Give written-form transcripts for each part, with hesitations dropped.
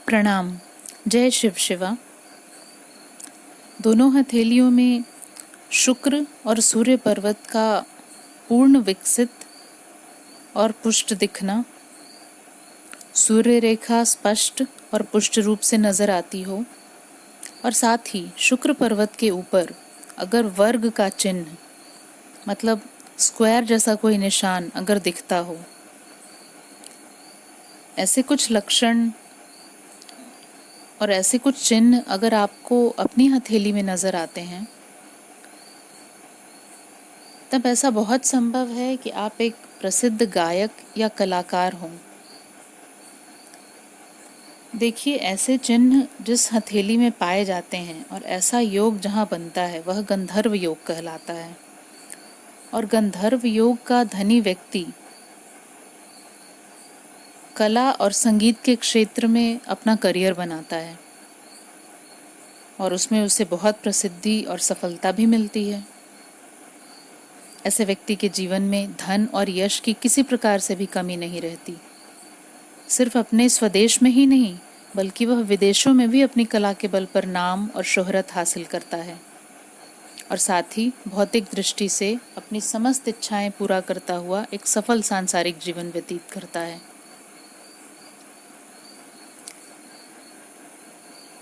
प्रणाम। जय शिव शिवा। दोनों हथेलियों में शुक्र और सूर्य पर्वत का पूर्ण विकसित और पुष्ट दिखना, सूर्य रेखा स्पष्ट और पुष्ट रूप से नजर आती हो, और साथ ही शुक्र पर्वत के ऊपर अगर वर्ग का चिन्ह मतलब स्क्वायर जैसा कोई निशान अगर दिखता हो, ऐसे कुछ लक्षण और ऐसे कुछ चिन्ह अगर आपको अपनी हथेली में नजर आते हैं, तब ऐसा बहुत संभव है कि आप एक प्रसिद्ध गायक या कलाकार हों। देखिए, ऐसे चिन्ह जिस हथेली में पाए जाते हैं और ऐसा योग जहाँ बनता है वह गंधर्व योग कहलाता है। और गंधर्व योग का धनी व्यक्ति कला और संगीत के क्षेत्र में अपना करियर बनाता है और उसमें उसे बहुत प्रसिद्धि और सफलता भी मिलती है। ऐसे व्यक्ति के जीवन में धन और यश की किसी प्रकार से भी कमी नहीं रहती। सिर्फ अपने स्वदेश में ही नहीं, बल्कि वह विदेशों में भी अपनी कला के बल पर नाम और शोहरत हासिल करता है और साथ ही भौतिक दृष्टि से अपनी समस्त इच्छाएं पूरा करता हुआ एक सफल सांसारिक जीवन व्यतीत करता है।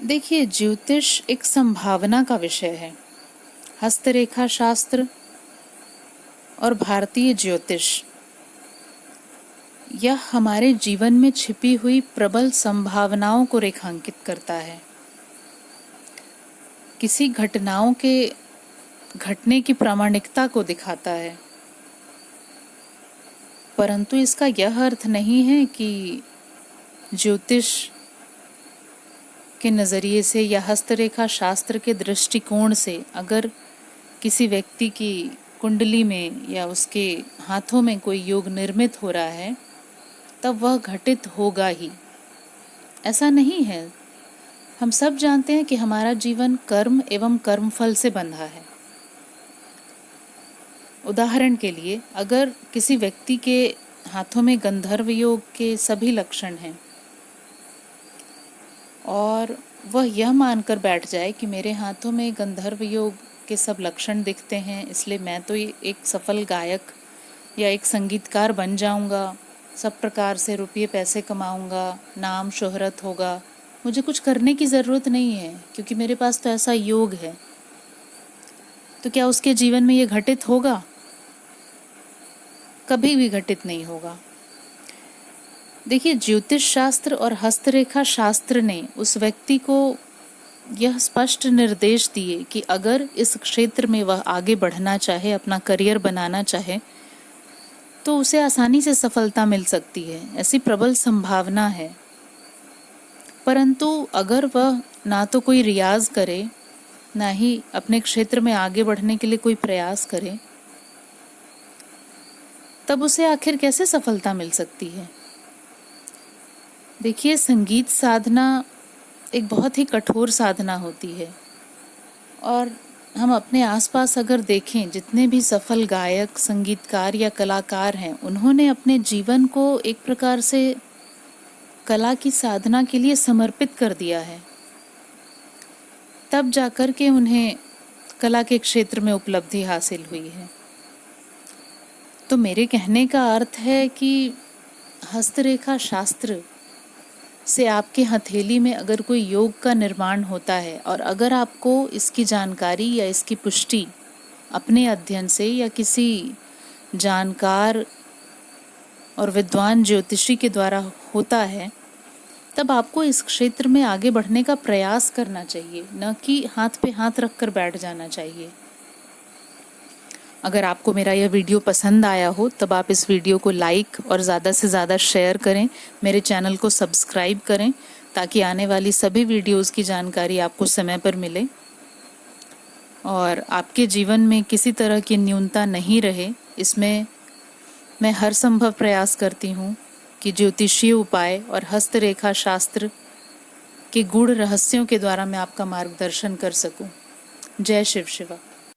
देखिए, ज्योतिष एक संभावना का विषय है। हस्तरेखा शास्त्र और भारतीय ज्योतिष यह हमारे जीवन में छिपी हुई प्रबल संभावनाओं को रेखांकित करता है। किसी घटनाओं के घटने की प्रामाणिकता को दिखाता है, परंतु इसका यह अर्थ नहीं है कि ज्योतिष के नज़रिए से या हस्तरेखा शास्त्र के दृष्टिकोण से अगर किसी व्यक्ति की कुंडली में या उसके हाथों में कोई योग निर्मित हो रहा है, तब वह घटित होगा ही। ऐसा नहीं है। हम सब जानते हैं कि हमारा जीवन कर्म एवं कर्मफल से बंधा है। उदाहरण के लिए, अगर किसी व्यक्ति के हाथों में गंधर्व योग के सभी लक्षण हैं और वह यह मानकर बैठ जाए कि मेरे हाथों में गंधर्व योग के सब लक्षण दिखते हैं, इसलिए मैं तो एक सफल गायक या एक संगीतकार बन जाऊंगा, सब प्रकार से रुपये पैसे कमाऊंगा, नाम शोहरत होगा, मुझे कुछ करने की ज़रूरत नहीं है क्योंकि मेरे पास तो ऐसा योग है, तो क्या उसके जीवन में ये घटित होगा? कभी भी घटित नहीं होगा। देखिए, ज्योतिष शास्त्र और हस्तरेखा शास्त्र ने उस व्यक्ति को यह स्पष्ट निर्देश दिए कि अगर इस क्षेत्र में वह आगे बढ़ना चाहे, अपना करियर बनाना चाहे, तो उसे आसानी से सफलता मिल सकती है। ऐसी प्रबल संभावना है। परंतु अगर वह ना तो कोई रियाज करे, ना ही अपने क्षेत्र में आगे बढ़ने के लिए कोई प्रयास करे, तब उसे आखिर कैसे सफलता मिल सकती है? देखिए, संगीत साधना एक बहुत ही कठोर साधना होती है और हम अपने आसपास अगर देखें, जितने भी सफल गायक, संगीतकार या कलाकार हैं, उन्होंने अपने जीवन को एक प्रकार से कला की साधना के लिए समर्पित कर दिया है। तब जाकर के उन्हें कला के क्षेत्र में उपलब्धि हासिल हुई है। तो मेरे कहने का अर्थ है कि हस्तरेखा शास्त्र से आपके हथेली में अगर कोई योग का निर्माण होता है और अगर आपको इसकी जानकारी या इसकी पुष्टि अपने अध्ययन से या किसी जानकार और विद्वान ज्योतिषी के द्वारा होता है, तब आपको इस क्षेत्र में आगे बढ़ने का प्रयास करना चाहिए, न कि हाथ पे हाथ रख कर बैठ जाना चाहिए। अगर आपको मेरा यह वीडियो पसंद आया हो, तब आप इस वीडियो को लाइक और ज़्यादा से ज़्यादा शेयर करें, मेरे चैनल को सब्सक्राइब करें, ताकि आने वाली सभी वीडियोस की जानकारी आपको समय पर मिले और आपके जीवन में किसी तरह की न्यूनता नहीं रहे। इसमें मैं हर संभव प्रयास करती हूँ कि ज्योतिषीय उपाय और हस्तरेखा शास्त्र के गूढ़ रहस्यों के द्वारा मैं आपका मार्गदर्शन कर सकूँ। जय शिव शिवा।